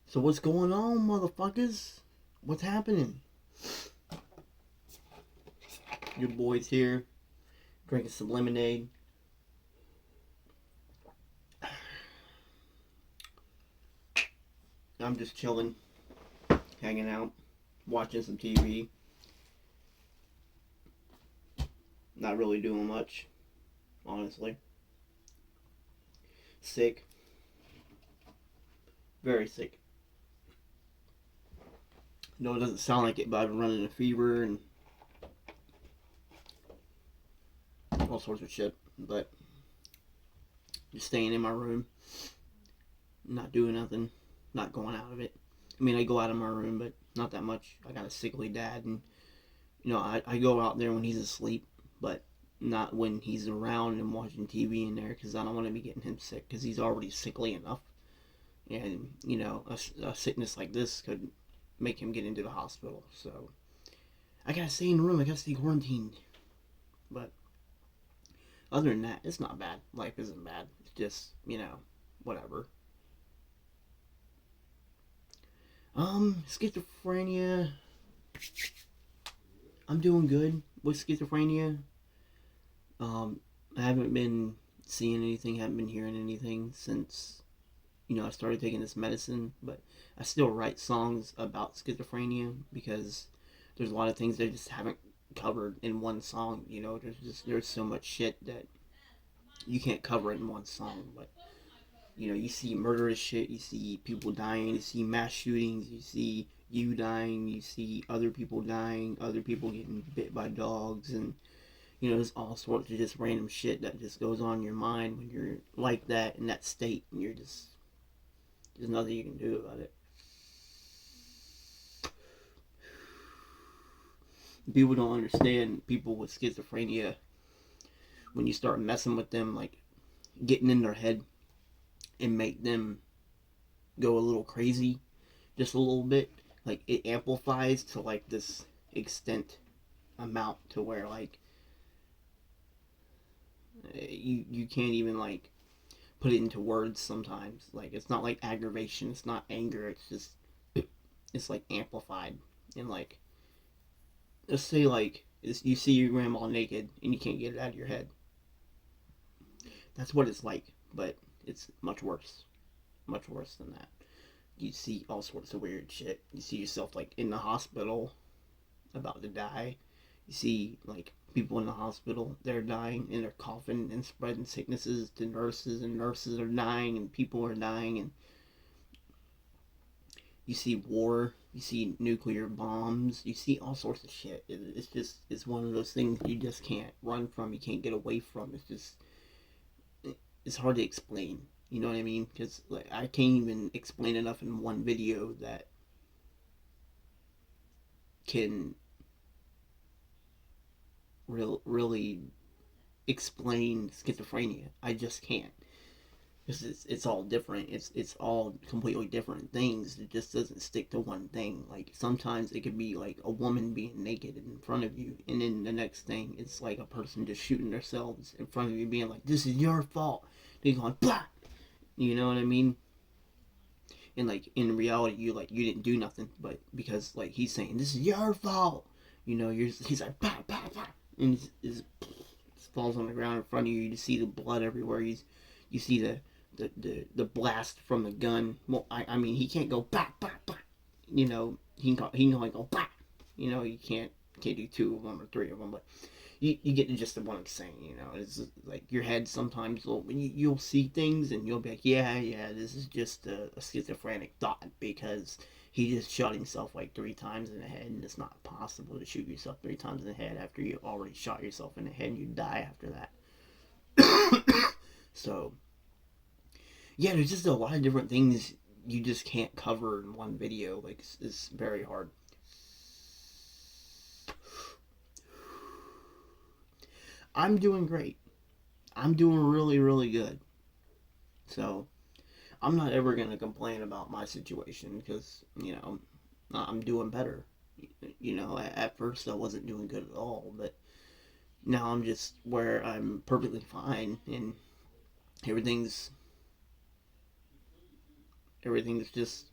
So what's going on, motherfuckers? What's happening? Your boy's here, drinking some lemonade. I'm just chilling, hanging out, watching some TV. Not really doing much, honestly. Sick, very sick. No, it doesn't sound like it, but I've been running a fever and all sorts of shit. But just staying in my room, not doing nothing, not going out of it. I mean, I go out of my room, but not that much. I got a sickly dad, and I go out there when he's asleep, but not when he's around and watching TV in there because I don't want to be getting him sick because he's already sickly enough. And, a sickness like this could make him get into the hospital. So I gotta stay in the room, I gotta stay quarantined. But other than that, it's not bad. Life isn't bad. It's just, whatever. Schizophrenia. I'm doing good with schizophrenia. I haven't been seeing anything, haven't been hearing anything since I started taking this medicine, but I still write songs about schizophrenia because there's a lot of things they just haven't covered in one song. There's so much shit that you can't cover it in one song. But you see murderous shit, you see people dying, you see mass shootings, you see you dying, you see other people dying, other people getting bit by dogs, and there's all sorts of just random shit that just goes on in your mind when you're like that in that state, and there's nothing you can do about it. People don't understand people with schizophrenia when you start messing with them, like getting in their head and make them go a little crazy just a little bit. Like it amplifies to like this extent amount to where like you can't even like put it into words sometimes. Like it's not like aggravation, it's not anger, it's just it's like amplified. And like let's say like you see your grandma naked and you can't get it out of your head. That's what it's like, but it's much worse than that. You see all sorts of weird shit. You see yourself like in the hospital about to die. You see like people in the hospital, they're dying and they're coughing and spreading sicknesses to nurses, and nurses are dying and people are dying. And you see war, you see nuclear bombs, you see all sorts of shit. It's one of those things you just can't run from, you can't get away from. It's hard to explain. You know what I mean? Because like I can't even explain enough in one video that can really explain schizophrenia. I just can't. Because it's all different. It's all completely different things. It just doesn't stick to one thing. Like sometimes it could be like a woman being naked in front of you, and then the next thing it's like a person just shooting themselves in front of you, being like, "This is your fault." They going blah. You know what I mean? And like in reality, you didn't do nothing, but because like he's saying this is your fault. He's like bah bah bah, and his falls on the ground in front of you. You just see the blood everywhere. You see the blast from the gun. Well, I mean he can't go bah bah bah. He can only go bah. You can't do two of them or three of them, but you get the gist of what I'm saying. It's like your head sometimes you'll see things and you'll be like, yeah, this is just a schizophrenic thought because he just shot himself like 3 times in the head, and it's not possible to shoot yourself 3 times in the head after you already shot yourself in the head and you die after that. So yeah, there's just a lot of different things you just can't cover in one video. Like it's very hard. I'm doing great. I'm doing really, really good. So I'm not ever going to complain about my situation because, I'm doing better. At first I wasn't doing good at all, but now I'm just where I'm perfectly fine and everything's everything's just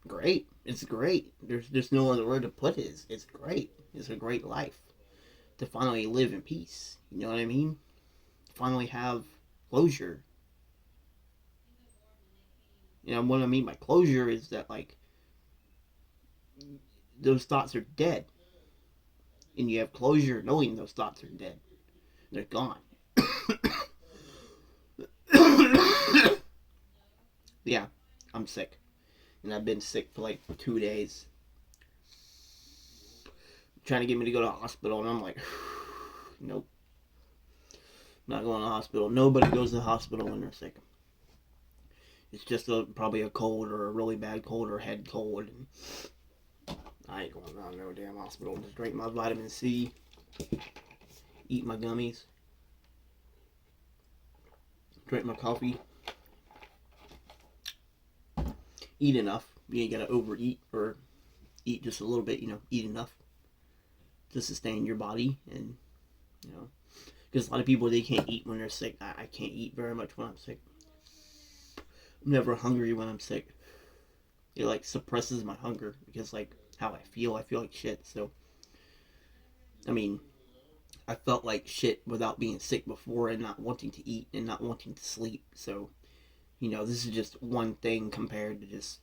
Great. It's great. There's no other word to put it. It's great. It's a great life to finally live in peace. You know what I mean? Finally have closure. You know what I mean by closure is that like those thoughts are dead, and you have closure knowing those thoughts are dead. They're gone. Yeah, I'm sick, and I've been sick for like 2 days. Trying to get me to go to the hospital, and I'm like, nope, not going to the hospital. Nobody goes to the hospital when they're sick. It's just probably a cold or a really bad cold or head cold. And I ain't going to no damn hospital. Just drink my vitamin C, eat my gummies, drink my coffee, eat enough. You ain't gotta overeat or eat just a little bit. Eat enough to sustain your body, and because a lot of people they can't eat when they're sick. I can't eat very much when I'm sick. I'm never hungry when I'm sick. It like suppresses my hunger because like how I feel like shit. So I mean, I felt like shit without being sick before and not wanting to eat and not wanting to sleep. So this is just one thing compared to just.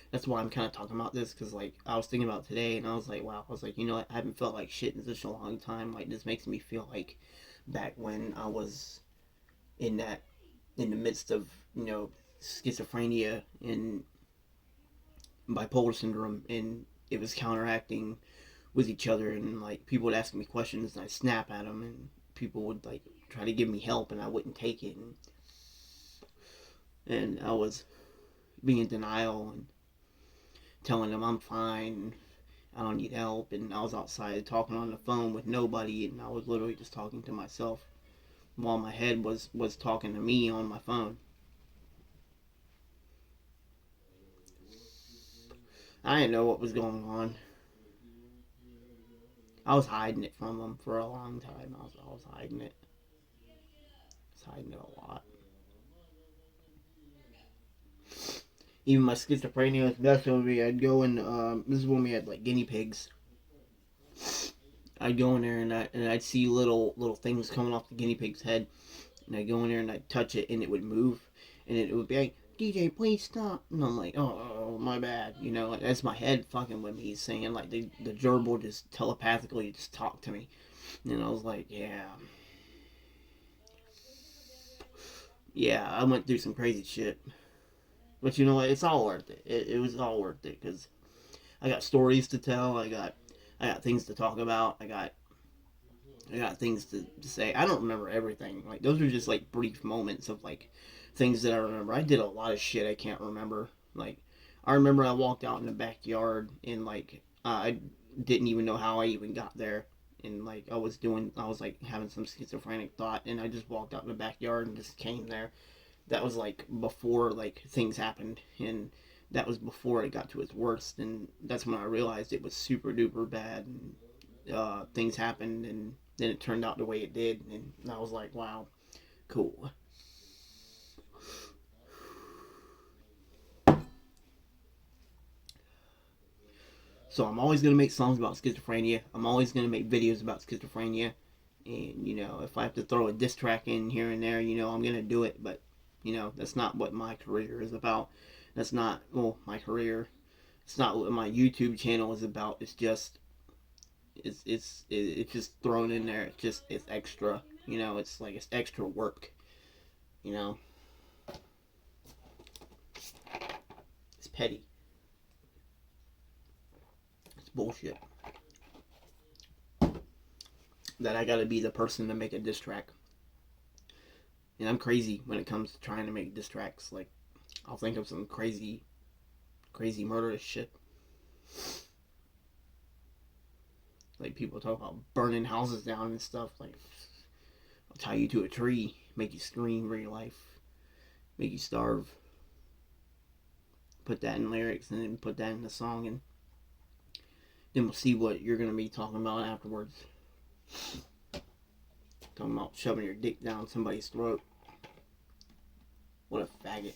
That's why I'm kind of talking about this because like I was thinking about today and I was like, wow. I was like, I haven't felt like shit in such a long time. Like this makes me feel like back when I was in that in the midst of schizophrenia and bipolar syndrome, and it was counteracting with each other, and like people would ask me questions and I snap at them, and people would like try to give me help and I wouldn't take it, and I was being in denial and telling them I'm fine, I don't need help, and I was outside talking on the phone with nobody, and I was literally just talking to myself while my head was talking to me on my phone. I didn't know what was going on. I was hiding it from them for a long time. I was hiding it. I was hiding it a lot. Even my schizophrenia was messing with me. I'd go and this is when we had like guinea pigs. I'd go in there and I'd see little things coming off the guinea pig's head, and I'd go in there and I'd touch it and it would move, and it would be like, DJ, please stop. And I'm like, oh, my bad. Like, that's my head fucking with me, saying like the gerbil just telepathically just talked to me. And I was like, yeah, I went through some crazy shit. But it's all worth it. It was all worth it because I got stories to tell. I got things to talk about. I got things to say. I don't remember everything. Like those are just like brief moments of like things that I remember. I did a lot of shit I can't remember. Like I remember I walked out in the backyard and like I didn't even know how I even got there. And like I was like having some schizophrenic thought, and I just walked out in the backyard and just came there. That was like before like things happened, and that was before it got to its worst, and that's when I realized it was super duper bad, and things happened, and then it turned out the way it did, and I was like, wow, cool. So I'm always gonna make songs about schizophrenia. I'm always gonna make videos about schizophrenia, and if I have to throw a diss track in here and there, I'm gonna do it. But that's not what my career is about. That's not my career. It's not what my YouTube channel is about. It's just thrown in there. It's extra. It's like it's extra work. You know, it's petty. It's bullshit. That I gotta be the person to make a diss track. And I'm crazy when it comes to trying to make diss tracks. Like I'll think of some crazy, crazy murderous shit. Like people talk about burning houses down and stuff. Like I'll tie you to a tree, make you scream for your life, make you starve. Put that in lyrics and then put that in the song, and then we'll see what you're gonna be talking about afterwards. Talking about shoving your dick down somebody's throat. What a faggot.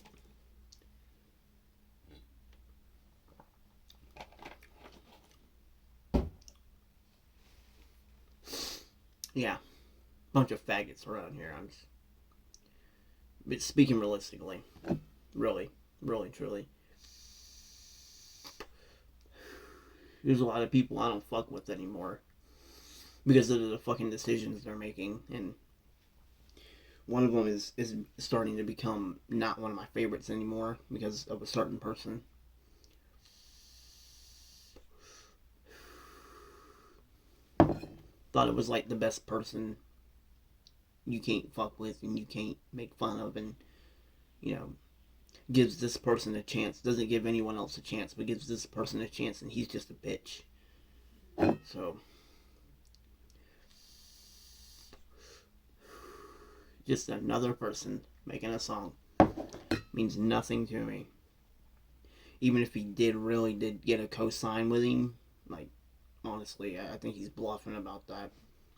Yeah, bunch of faggots around here. But speaking realistically, really, really, truly, there's a lot of people I don't fuck with anymore because of the fucking decisions they're making, and one of them is starting to become not one of my favorites anymore because of a certain person. Thought it was like the best person you can't fuck with and you can't make fun of, and you know, gives this person a chance, doesn't give anyone else a chance, but gives this person a chance, and he's just a bitch. So just another person making a song means nothing to me. Even if he did get a co-sign with him, like, honestly, I think he's bluffing about that,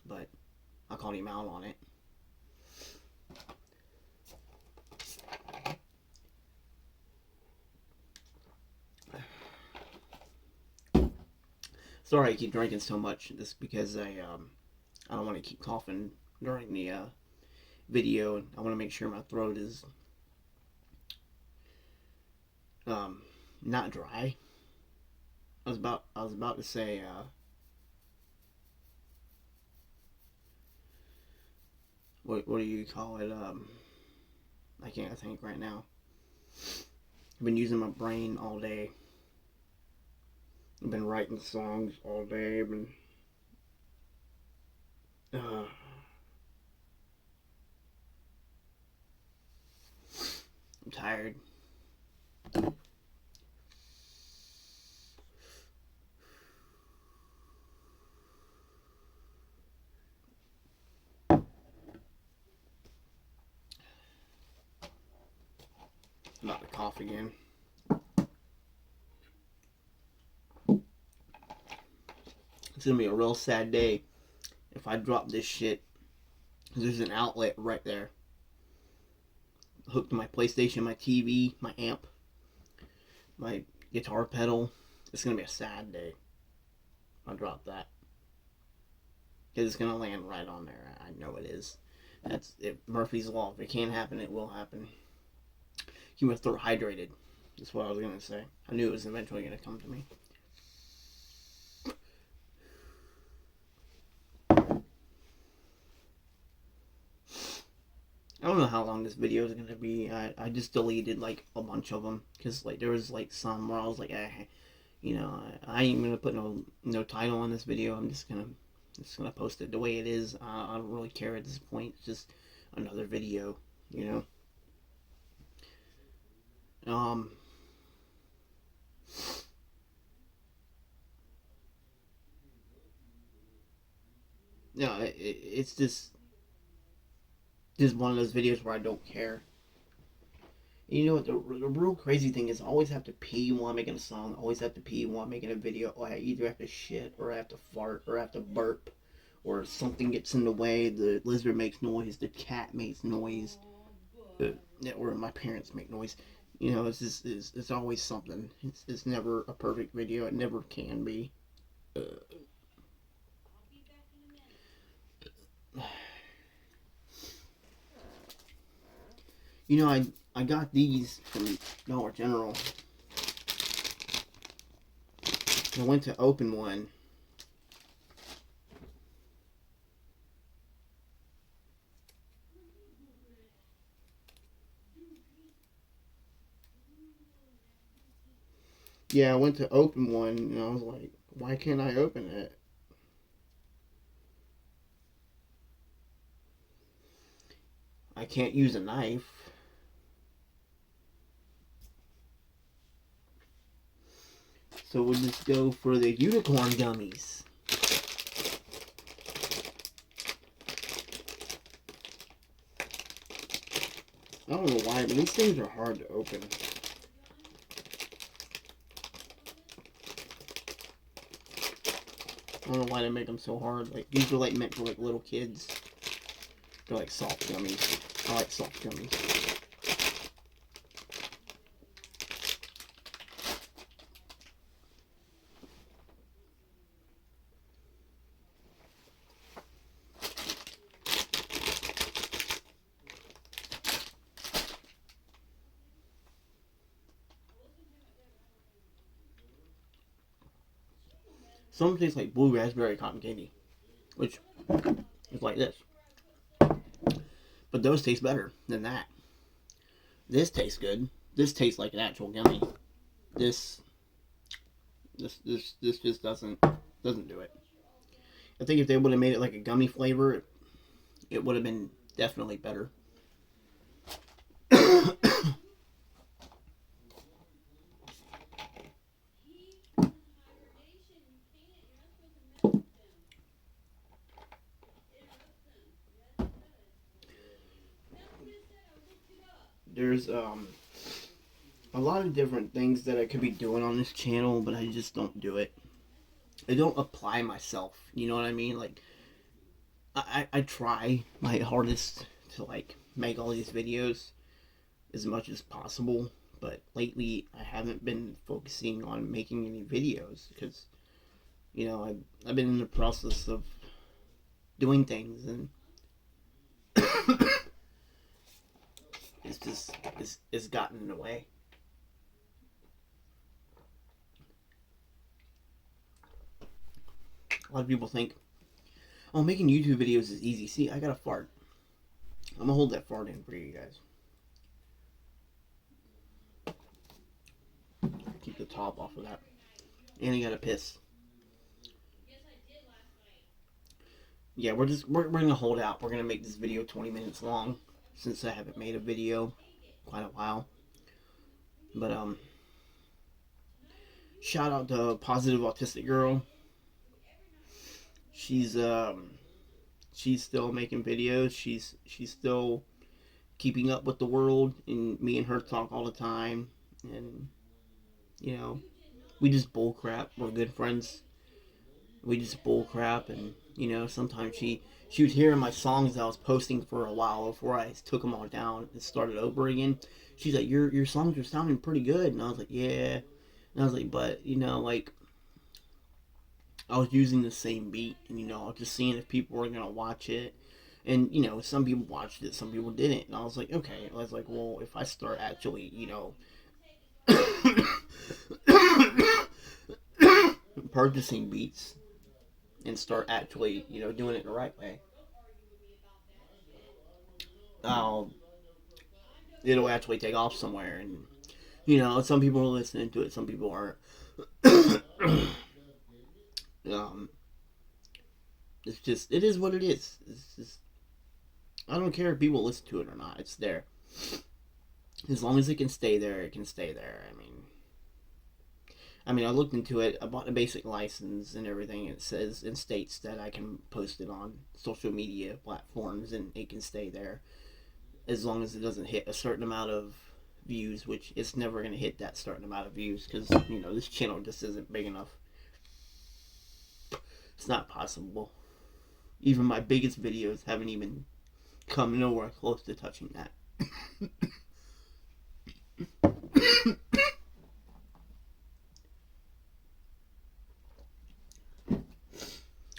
but I called him out on it. Sorry I keep drinking so much. Just because I don't want to keep coughing during the video, and I want to make sure my throat is um, not dry. I was about to say what do you call it? I can't think right now. I've been using my brain all day. I've been writing songs all day. I've been uh, I'm tired. I'm about to cough again. It's gonna be a real sad day if I drop this shit. There's an outlet right there, hooked to my PlayStation, my TV, my amp, my guitar pedal. It's gonna be a sad day. I'll drop that because it's gonna land right on there. I know it is. That's it. Murphy's law. If it can't happen, it will happen. Keep my throat hydrated. That's what I was gonna say. I knew it was eventually gonna come to me. I don't know how long this video is gonna be. I just deleted like a bunch of them because like there was like some where I was like, I ain't gonna put no title on this video. I'm just gonna post it the way it is. I don't really care at this point. It's just another video, you know. Um, no, it's just one of those videos where I don't care. You know what? The real crazy thing is, I always have to pee while I'm making a song. I always have to pee while I'm making a video. Or I either have to shit, or I have to fart, or I have to burp, or something gets in the way. The lizard makes noise. The cat makes noise. Or my parents make noise. You know, it's always something. It's never a perfect video. It never can be. Uh, you know, I got these from Dollar General. I went to open one. Yeah, I went to open one, and I was like, why can't I open it? I can't use a knife. So we'll just go for the unicorn gummies. I don't know why, but these things are hard to open. I don't know why they make them so hard. Like, these are like meant for like little kids. They're like soft gummies. I like soft gummies. Some taste like blue raspberry cotton candy, which is like this. But those taste better than that. This tastes good. This tastes like an actual gummy. This just doesn't do it. I think if they would have made it like a gummy flavor, it would have been definitely better. There's a lot of different things that I could be doing on this channel, but I just don't do it. I don't apply myself, you know what I mean? Like, I try my hardest to, like, make all these videos as much as possible, but lately I haven't been focusing on making any videos, because, you know, I've been in the process of doing things, and it's gotten in the way. A lot of people think, oh, making YouTube videos is easy. See, I got a fart. I'm gonna hold that fart in for you guys. Keep the top off of that. And I gotta piss. Yeah, we're gonna hold out. We're gonna make this video 20 minutes long, since I haven't made a video quite a while. But shout out to Positive Autistic Girl. She's still making videos. She's still keeping up with the world, and me and her talk all the time. And you know, we just bull crap. We're good friends. We just bull crap, and you know, sometimes she would hear my songs that I was posting for a while before I took them all down and started over again. She's like, your songs are sounding pretty good, and I was like, yeah. And I was like, but you know, like, I was using the same beat, and you know, I was just seeing if people were gonna watch it. And you know, some people watched it, some people didn't. And I was like, okay. I was like, well, if I start actually, you know, purchasing beats and start actually, you know, doing it the right way, it'll actually take off somewhere. And you know, some people are listening to it, some people aren't. It's just, it is what it is. It's just, I don't care if people listen to it or not. It's there. As long as it can stay there, it can stay there. I mean, I looked into it. I bought a basic license and everything. It says and states that I can post it on social media platforms and it can stay there as long as it doesn't hit a certain amount of views, which it's never going to hit that certain amount of views, because you know, this channel just isn't big enough. It's not possible. Even my biggest videos haven't even come nowhere close to touching that.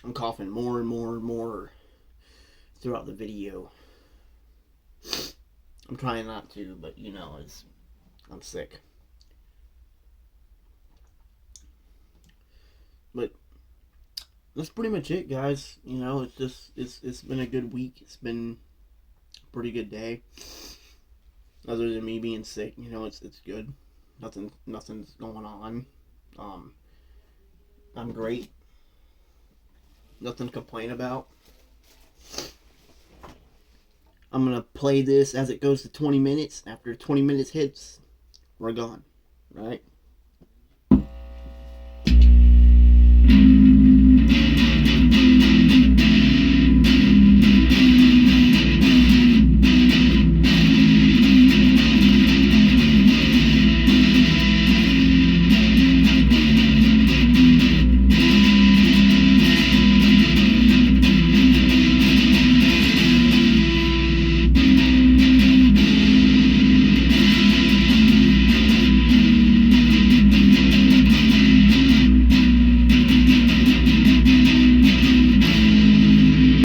I'm coughing more and more and more throughout the video. I'm trying not to, but you know, I'm sick. But that's pretty much it, guys. You know, it's been a good week. It's been a pretty good day. Other than me being sick, you know, it's good. Nothing's going on. I'm great. Nothing to complain about. I'm gonna play this as it goes to 20 minutes. After 20 minutes hits, we're gone. Right?